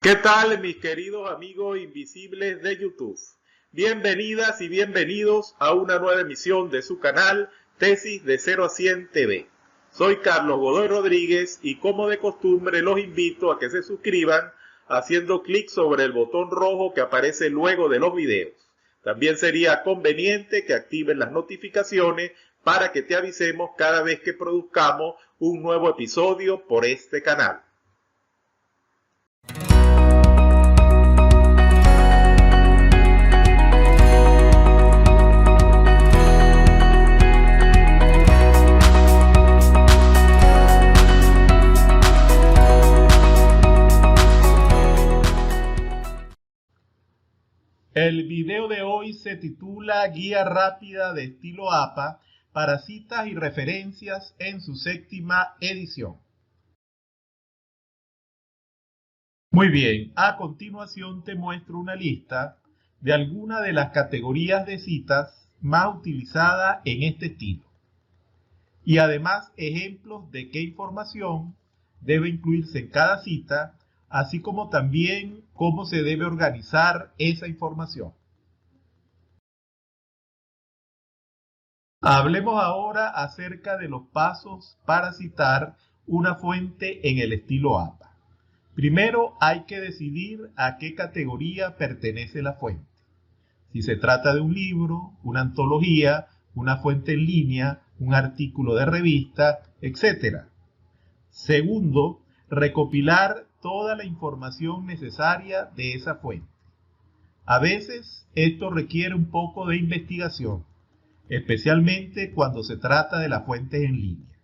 ¿Qué tal, mis queridos amigos invisibles de YouTube? Bienvenidas y bienvenidos a una nueva emisión de su canal Tesis de 0 a 100 TV. Soy Carlos Godoy Rodríguez y como de costumbre los invito a que se suscriban haciendo clic sobre el botón rojo que aparece luego de los videos. También sería conveniente que activen las notificaciones para que te avisemos cada vez que produzcamos un nuevo episodio por este canal. El video de hoy se titula Guía rápida de estilo APA para citas y referencias en su 7ª edición. Muy bien, a continuación te muestro una lista de algunas de las categorías de citas más utilizadas en este estilo. Y además ejemplos de qué información debe incluirse en cada cita, así como también cómo se debe organizar esa información. Hablemos ahora acerca de los pasos para citar una fuente en el estilo APA. Primero hay que decidir a qué categoría pertenece la fuente. Si se trata de un libro, una antología, una fuente en línea, un artículo de revista, etc. Segundo, recopilar toda la información necesaria de esa fuente. A veces esto requiere un poco de investigación, especialmente cuando se trata de las fuentes en línea.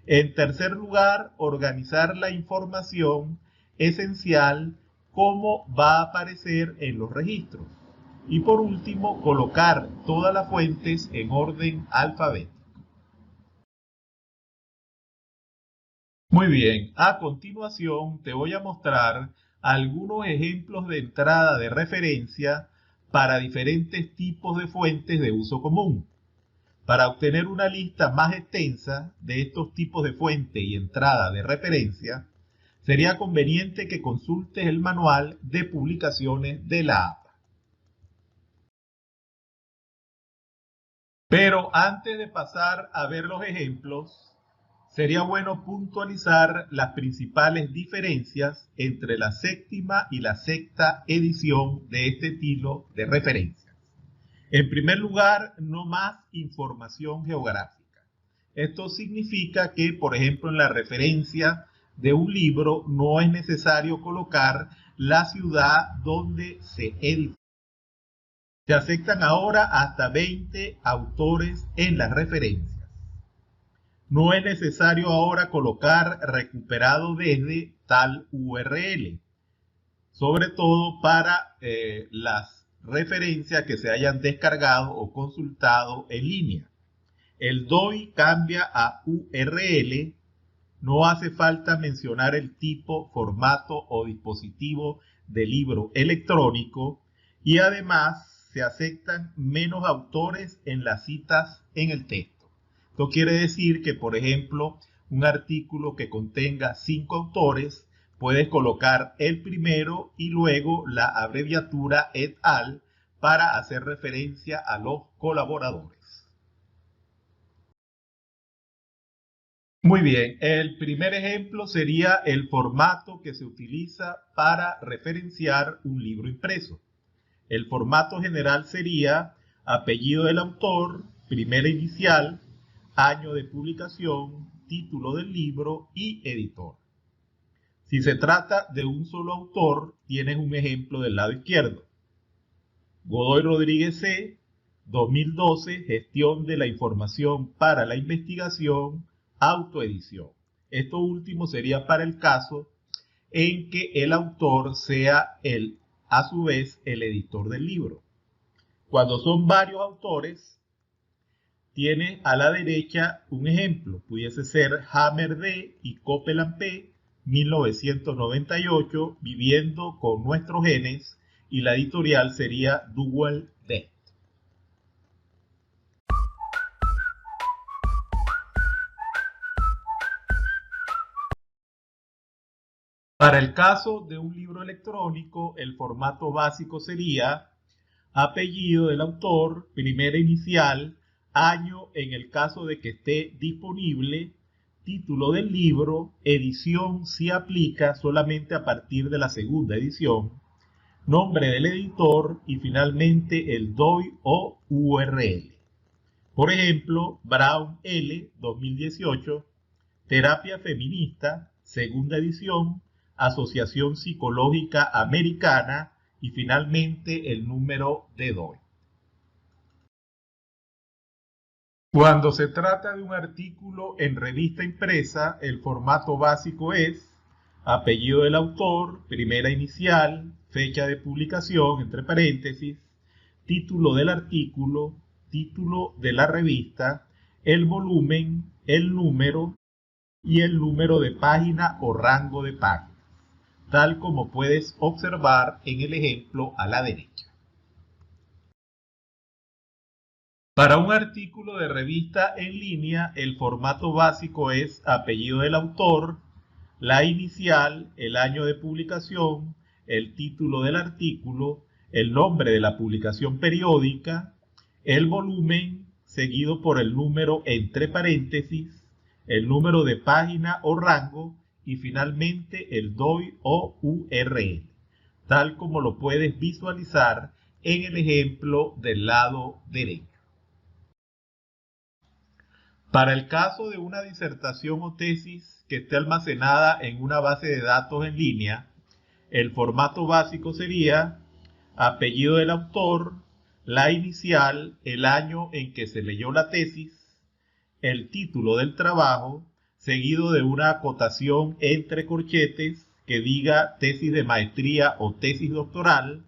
En tercer lugar, organizar la información esencial, cómo va a aparecer en los registros. Y por último, colocar todas las fuentes en orden alfabético. Muy bien, a continuación te voy a mostrar algunos ejemplos de entrada de referencia para diferentes tipos de fuentes de uso común. Para obtener una lista más extensa de estos tipos de fuente y entrada de referencia, sería conveniente que consultes el manual de publicaciones de la APA. Pero antes de pasar a ver los ejemplos, sería bueno puntualizar las principales diferencias entre la 7ª y la 6ª edición de este estilo de referencias. En primer lugar, no más información geográfica. Esto significa que, por ejemplo, en la referencia de un libro no es necesario colocar la ciudad donde se editó. Se aceptan ahora hasta 20 autores en las referencias. No es necesario ahora colocar recuperado desde tal URL, sobre todo para las referencias que se hayan descargado o consultado en línea. El DOI cambia a URL, no hace falta mencionar el tipo, formato o dispositivo del libro electrónico y además se aceptan menos autores en las citas en el texto. Esto quiere decir que, por ejemplo, un artículo que contenga 5 autores, puedes colocar el primero y luego la abreviatura et al. Para hacer referencia a los colaboradores. Muy bien, el primer ejemplo sería el formato que se utiliza para referenciar un libro impreso. El formato general sería apellido del autor, primera inicial, año de publicación, título del libro y editor. Si se trata de un solo autor, tienes un ejemplo del lado izquierdo. Godoy Rodríguez C., 2012, gestión de la información para la investigación, autoedición. Esto último sería para el caso en que el autor sea a su vez el editor del libro. Cuando son varios autores, tienes a la derecha un ejemplo. Pudiese ser Hammer D. y Copeland P., 1998, viviendo con nuestros genes, y la editorial sería Duell D. Para el caso de un libro electrónico, el formato básico sería apellido del autor, primera inicial, año en el caso de que esté disponible, título del libro, edición si aplica solamente a partir de la segunda edición, nombre del editor y finalmente el DOI o URL. Por ejemplo, Brown L. 2018, Terapia Feminista, segunda edición, Asociación Psicológica Americana y finalmente el número de DOI. Cuando se trata de un artículo en revista impresa, el formato básico es apellido del autor, primera inicial, fecha de publicación, entre paréntesis, título del artículo, título de la revista, el volumen, el número y el número de página o rango de páginas, tal como puedes observar en el ejemplo a la derecha. Para un artículo de revista en línea, el formato básico es apellido del autor, la inicial, el año de publicación, el título del artículo, el nombre de la publicación periódica, el volumen, seguido por el número entre paréntesis, el número de página o rango y finalmente el DOI o URL, tal como lo puedes visualizar en el ejemplo del lado derecho. Para el caso de una disertación o tesis que esté almacenada en una base de datos en línea, el formato básico sería apellido del autor, la inicial, el año en que se leyó la tesis, el título del trabajo, seguido de una acotación entre corchetes que diga tesis de maestría o tesis doctoral,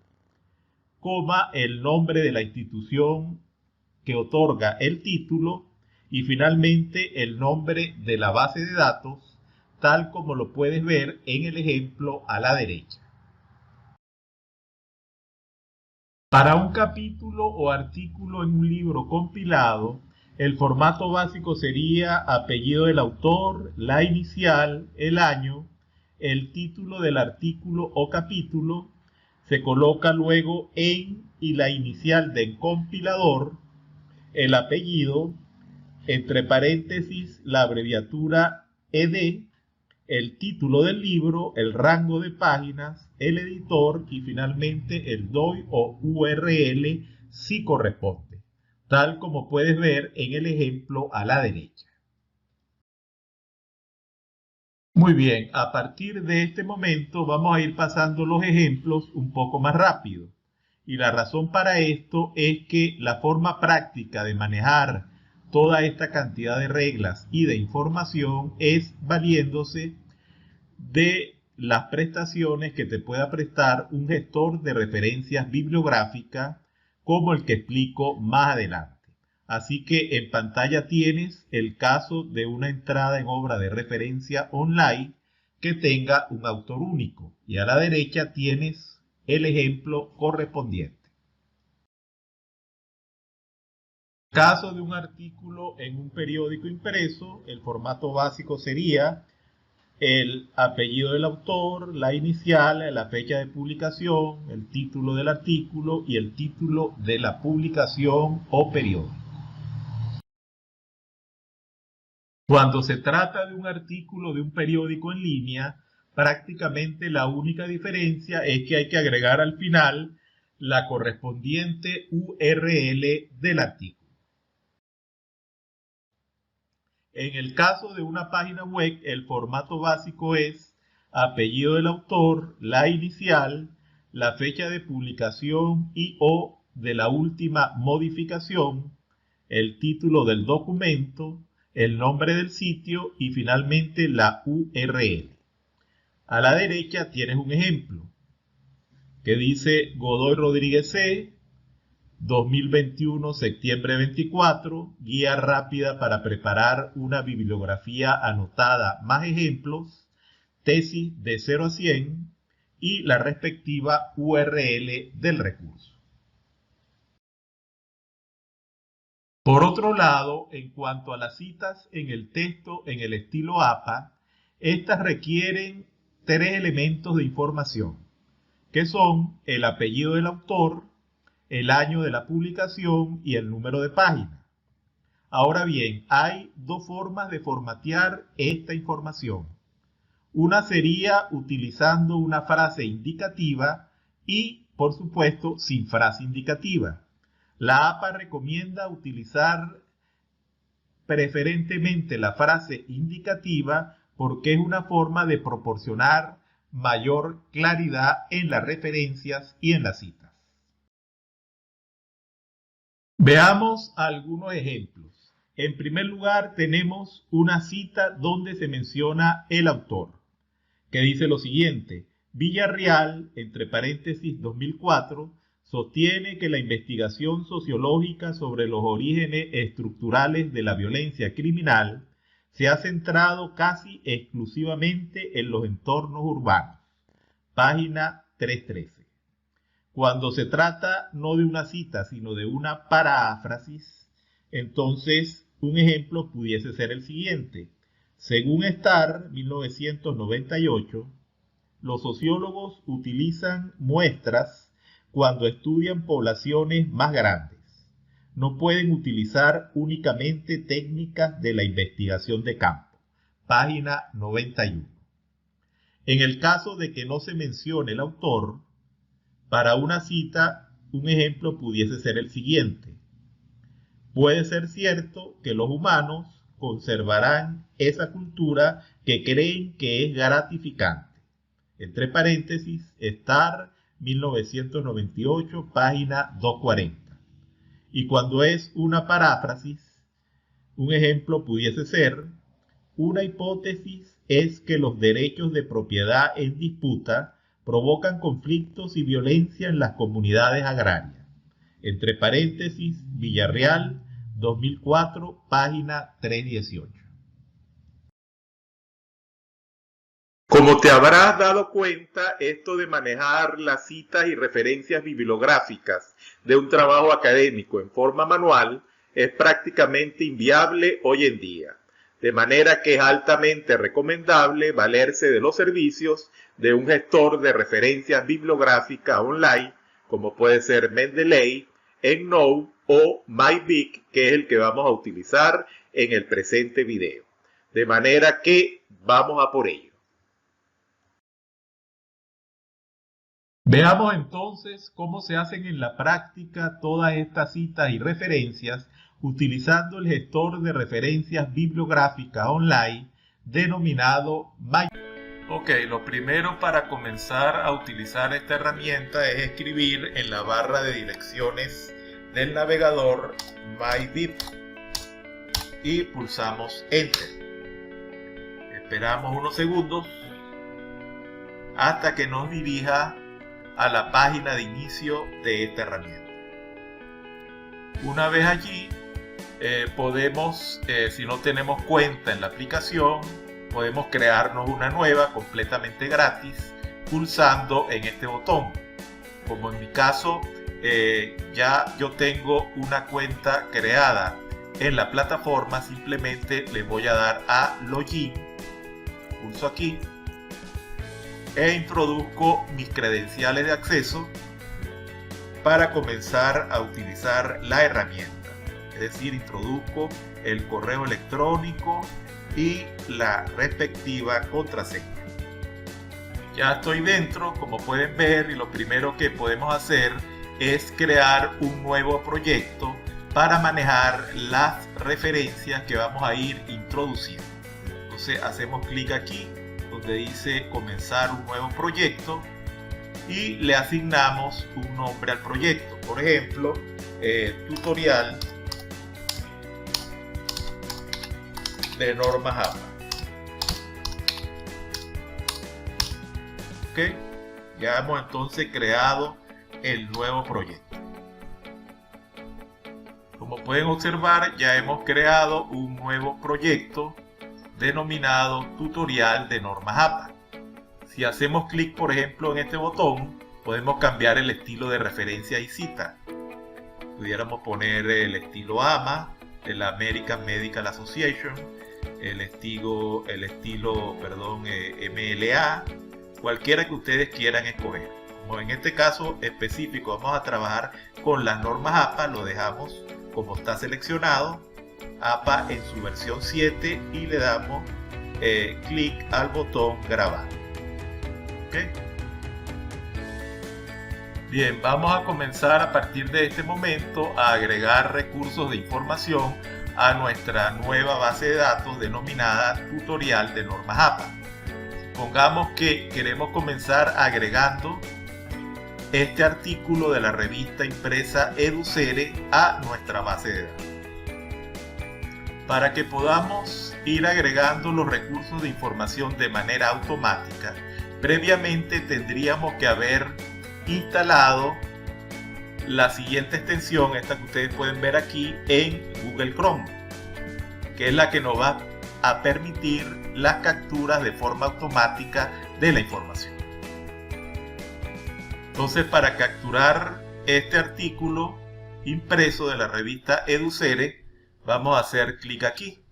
coma, el nombre de la institución que otorga el título y finalmente el nombre de la base de datos, tal como lo puedes ver en el ejemplo a la derecha. Para un capítulo o artículo en un libro compilado, el formato básico sería apellido del autor, la inicial, el año, el título del artículo o capítulo, se coloca luego en y la inicial del compilador, el apellido, entre paréntesis la abreviatura ED, el título del libro, el rango de páginas, el editor y finalmente el DOI o URL si corresponde, tal como puedes ver en el ejemplo a la derecha. Muy bien, a partir de este momento vamos a ir pasando los ejemplos un poco más rápido. Y la razón para esto es que la forma práctica de manejar toda esta cantidad de reglas y de información es valiéndose de las prestaciones que te pueda prestar un gestor de referencias bibliográficas como el que explico más adelante. Así que en pantalla tienes el caso de una entrada en obra de referencia online que tenga un autor único y a la derecha tienes el ejemplo correspondiente. Caso de un artículo en un periódico impreso, el formato básico sería el apellido del autor, la inicial, la fecha de publicación, el título del artículo y el título de la publicación o periódico. Cuando se trata de un artículo de un periódico en línea, prácticamente la única diferencia es que hay que agregar al final la correspondiente URL del artículo. En el caso de una página web, el formato básico es apellido del autor, la inicial, la fecha de publicación y o de la última modificación, el título del documento, el nombre del sitio y finalmente la URL. A la derecha tienes un ejemplo que dice Godoy Rodríguez C., 2021, septiembre 24, guía rápida para preparar una bibliografía anotada más ejemplos, tesis de 0 a 100 y la respectiva URL del recurso. Por otro lado, en cuanto a las citas en el texto en el estilo APA, estas requieren tres elementos de información, que son el apellido del autor, el año de la publicación y el número de página. Ahora bien, hay dos formas de formatear esta información. Una sería utilizando una frase indicativa y, por supuesto, sin frase indicativa. La APA recomienda utilizar preferentemente la frase indicativa porque es una forma de proporcionar mayor claridad en las referencias y en las citas. Veamos algunos ejemplos. En primer lugar, tenemos una cita donde se menciona el autor, que dice lo siguiente: Villarreal, entre paréntesis 2004, sostiene que la investigación sociológica sobre los orígenes estructurales de la violencia criminal se ha centrado casi exclusivamente en los entornos urbanos. Página 313. Cuando se trata no de una cita, sino de una paráfrasis, entonces un ejemplo pudiese ser el siguiente. Según Starr, 1998, los sociólogos utilizan muestras cuando estudian poblaciones más grandes. No pueden utilizar únicamente técnicas de la investigación de campo. Página 91. En el caso de que no se mencione el autor, para una cita, un ejemplo pudiese ser el siguiente. Puede ser cierto que los humanos conservarán esa cultura que creen que es gratificante. Entre paréntesis, Starr, 1998, página 240. Y cuando es una paráfrasis, un ejemplo pudiese ser: una hipótesis es que los derechos de propiedad en disputa provocan conflictos y violencia en las comunidades agrarias. Entre paréntesis, Villarreal, 2004, página 318. Como te habrás dado cuenta, esto de manejar las citas y referencias bibliográficas de un trabajo académico en forma manual es prácticamente inviable hoy en día, de manera que es altamente recomendable valerse de los servicios de un gestor de referencias bibliográficas online, como puede ser Mendeley, EndNote o MyBic, que es el que vamos a utilizar en el presente video. De manera que vamos a por ello. Veamos entonces cómo se hacen en la práctica todas estas citas y referencias utilizando el gestor de referencias bibliográficas online denominado MyBic. Ok, lo primero para comenzar a utilizar esta herramienta es escribir en la barra de direcciones del navegador MyBic y pulsamos Enter. Esperamos unos segundos hasta que nos dirija a la página de inicio de esta herramienta. Una vez allí, podemos, si no tenemos cuenta en la aplicación, podemos crearnos una nueva completamente gratis pulsando en este botón. Como en mi caso, ya yo tengo una cuenta creada en la plataforma, simplemente le voy a dar a Login, pulso aquí e introduzco mis credenciales de acceso para comenzar a utilizar la herramienta. Es decir, introduzco el correo electrónico y la respectiva contraseña. Ya estoy dentro, como pueden ver, y lo primero que podemos hacer es crear un nuevo proyecto para manejar las referencias que vamos a ir introduciendo. Entonces hacemos clic aquí donde dice comenzar un nuevo proyecto y le asignamos un nombre al proyecto. Por ejemplo, tutorial de normas APA. Ok, ya hemos entonces creado el nuevo proyecto. Como pueden observar, ya hemos creado un nuevo proyecto denominado tutorial de normas APA. Si hacemos clic, por ejemplo, en este botón, podemos cambiar el estilo de referencia y cita. Pudiéramos poner el estilo AMA, de la American Medical Association, el estilo MLA, cualquiera que ustedes quieran escoger. Como en este caso específico vamos a trabajar con las normas APA, lo dejamos como está seleccionado, APA en su versión 7, y le damos clic al botón grabar. ¿Okay? Bien, vamos a comenzar a partir de este momento a agregar recursos de información a nuestra nueva base de datos denominada tutorial de normas APA. Supongamos que queremos comenzar agregando este artículo de la revista impresa Educere a nuestra base de datos. Para que podamos ir agregando los recursos de información de manera automática, previamente tendríamos que haber instalado la siguiente extensión, esta que ustedes pueden ver aquí en Google Chrome, que es la que nos va a permitir las capturas de forma automática de la información. Entonces, para capturar este artículo impreso de la revista Educere, vamos a hacer clic aquí.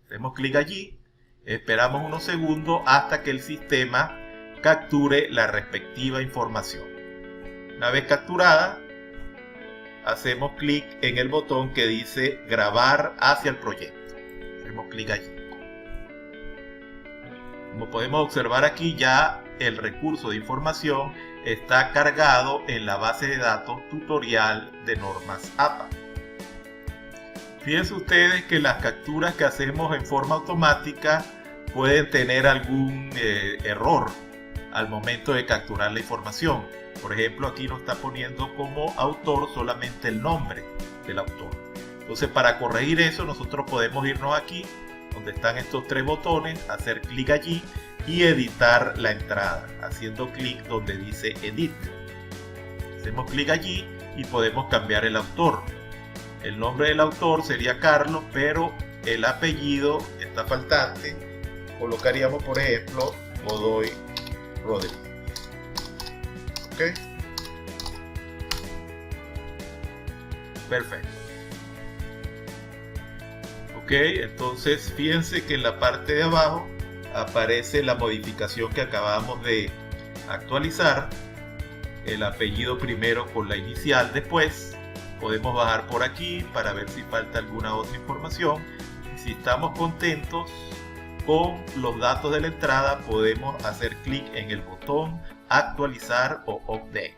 Hacemos clic allí, esperamos unos segundos hasta que el sistema capture la respectiva información. Una vez capturada, hacemos clic en el botón que dice grabar hacia el proyecto. Hacemos clic allí. Como podemos observar aquí, ya el recurso de información está cargado en la base de datos tutorial de normas APA. Fíjense ustedes que las capturas que hacemos en forma automática pueden tener algún error al momento de capturar la información. Por ejemplo, aquí nos está poniendo como autor solamente el nombre del autor. Entonces, para corregir eso, nosotros podemos irnos aquí donde están estos tres botones, hacer clic allí y editar la entrada, haciendo clic donde dice Edit. Hacemos clic allí y podemos cambiar el autor. El nombre del autor sería Carlos, pero el apellido está faltante. Colocaríamos, por ejemplo, Godoy Rodríguez. ¿Ok? Perfecto. Ok, entonces fíjense que en la parte de abajo aparece la modificación que acabamos de actualizar. El apellido primero con la inicial después. Podemos bajar por aquí para ver si falta alguna otra información. Y si estamos contentos con los datos de la entrada, podemos hacer clic en el botón actualizar o update.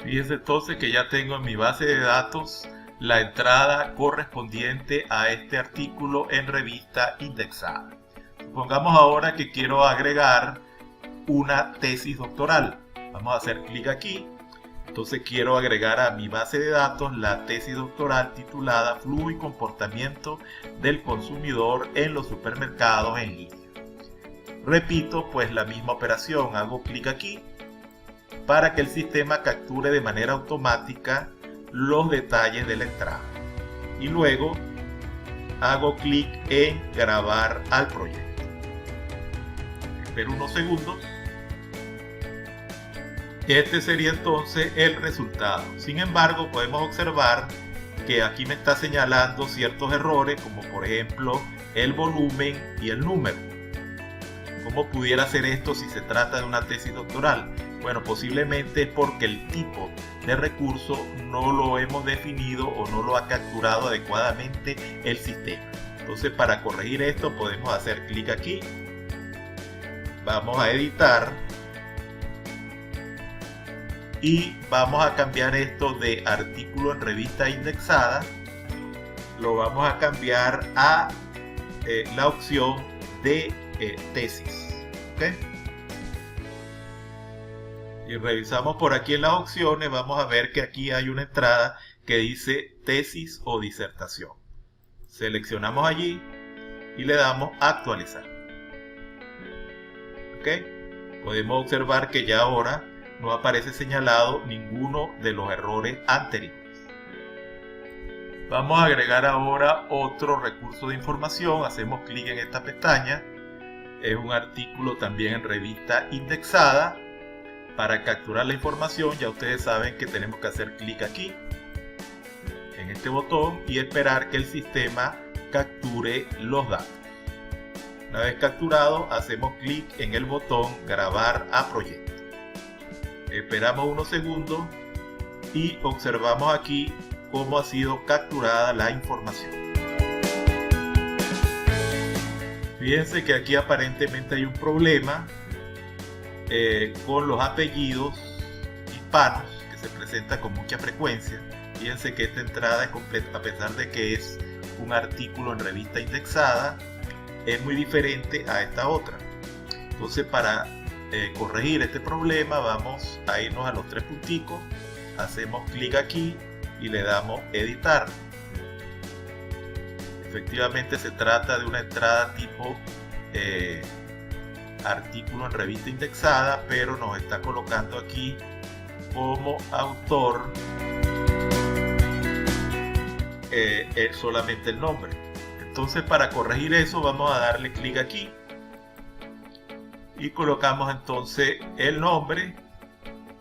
Fíjense entonces que ya tengo en mi base de datos la entrada correspondiente a este artículo en revista indexada. Supongamos ahora que quiero agregar una tesis doctoral. Vamos a hacer clic aquí. Entonces quiero agregar a mi base de datos la tesis doctoral titulada Flujo y comportamiento del consumidor en los supermercados en línea. Repito pues la misma operación, hago clic aquí para que el sistema capture de manera automática los detalles de la entrada. Y luego hago clic en grabar al proyecto. Espero unos segundos. Este sería entonces el resultado. Sin embargo, podemos observar que aquí me está señalando ciertos errores, como por ejemplo el volumen y el número. ¿Cómo pudiera ser esto si se trata de una tesis doctoral? Bueno, posiblemente es porque el tipo de recurso no lo hemos definido o no lo ha capturado adecuadamente el sistema. Entonces, para corregir esto podemos hacer clic aquí. Vamos a editar. Y vamos a cambiar esto de artículo en revista indexada. Lo vamos a cambiar a la opción de tesis. ¿Okay? Y revisamos por aquí en las opciones. Vamos a ver que aquí hay una entrada que dice tesis o disertación. Seleccionamos allí y le damos actualizar. ¿Okay? Podemos observar que ya ahora no aparece señalado ninguno de los errores anteriores. Vamos a agregar ahora otro recurso de información. Hacemos clic en esta pestaña. Es un artículo también en revista indexada. Para capturar la información, ya ustedes saben que tenemos que hacer clic aquí en este botón y esperar que el sistema capture los datos. Una vez capturado, hacemos clic en el botón grabar a proyecto. Esperamos unos segundos y observamos aquí cómo ha sido capturada la información. Fíjense que aquí aparentemente hay un problema con los apellidos hispanos que se presenta con mucha frecuencia. Fíjense que esta entrada es completa, a pesar de que es un artículo en revista indexada, es muy diferente a esta otra. Entonces, para corregir este problema, vamos a irnos a los tres punticos, hacemos clic aquí y le damos editar. Efectivamente se trata de una entrada tipo artículo en revista indexada, pero nos está colocando aquí como autor solamente el nombre. Entonces, para corregir eso, vamos a darle clic aquí y colocamos entonces el nombre,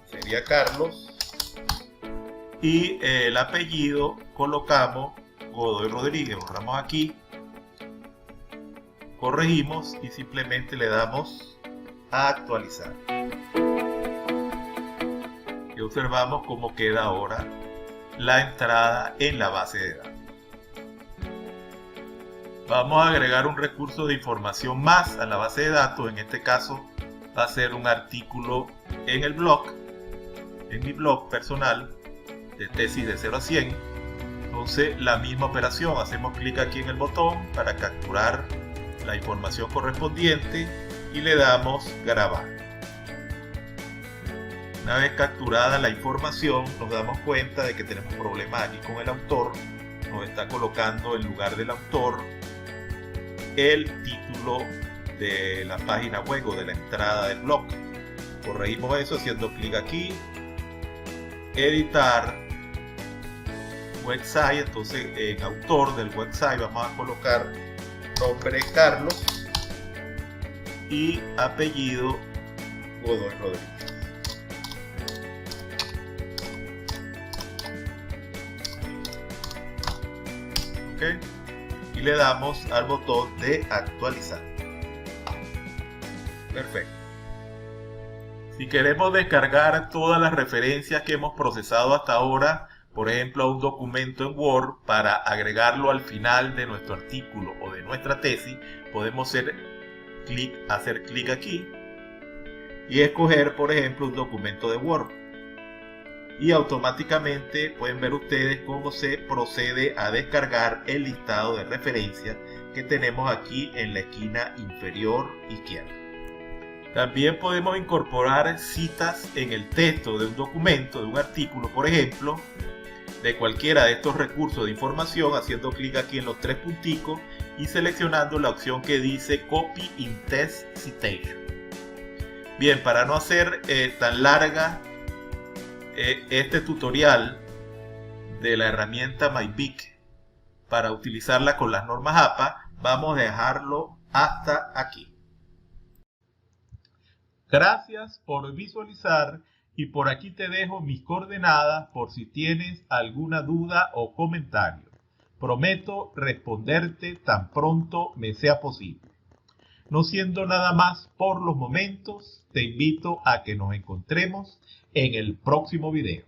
sería Carlos, y el apellido colocamos Godoy Rodríguez. Borramos aquí, corregimos y simplemente le damos a actualizar. Y observamos cómo queda ahora la entrada en la base de datos. Vamos a agregar un recurso de información más a la base de datos. En este caso va a ser un artículo en el blog, en mi blog personal de tesis de 0 a 100. Entonces, la misma operación, hacemos clic aquí en el botón para capturar la información correspondiente y le damos grabar. Una vez capturada la información, nos damos cuenta de que tenemos problemas aquí con el autor. Nos está colocando en lugar del autor el título de la página web o de la entrada del blog. Corregimos eso haciendo clic aquí, editar website. Entonces, en autor del website vamos a colocar nombre Carlos y apellido Godoy Rodríguez. ¿Okay? Y le damos al botón de actualizar. Perfecto. Si queremos descargar todas las referencias que hemos procesado hasta ahora, por ejemplo, a un documento en Word, para agregarlo al final de nuestro artículo o de nuestra tesis, podemos hacer clic aquí y escoger, por ejemplo, un documento de Word. Y automáticamente pueden ver ustedes cómo se procede a descargar el listado de referencias que tenemos aquí en la esquina inferior izquierda. También podemos incorporar citas en el texto de un documento, de un artículo, por ejemplo, de cualquiera de estos recursos de información, haciendo clic aquí en los tres punticos y seleccionando la opción que dice Copy in Text Citation. Bien, para no hacer tan larga este tutorial de la herramienta MyBic para utilizarla con las normas APA, vamos a dejarlo hasta aquí. Gracias por visualizar y por aquí te dejo mis coordenadas por si tienes alguna duda o comentario. Prometo responderte tan pronto me sea posible. No siendo nada más por los momentos, te invito a que nos encontremos en el próximo video.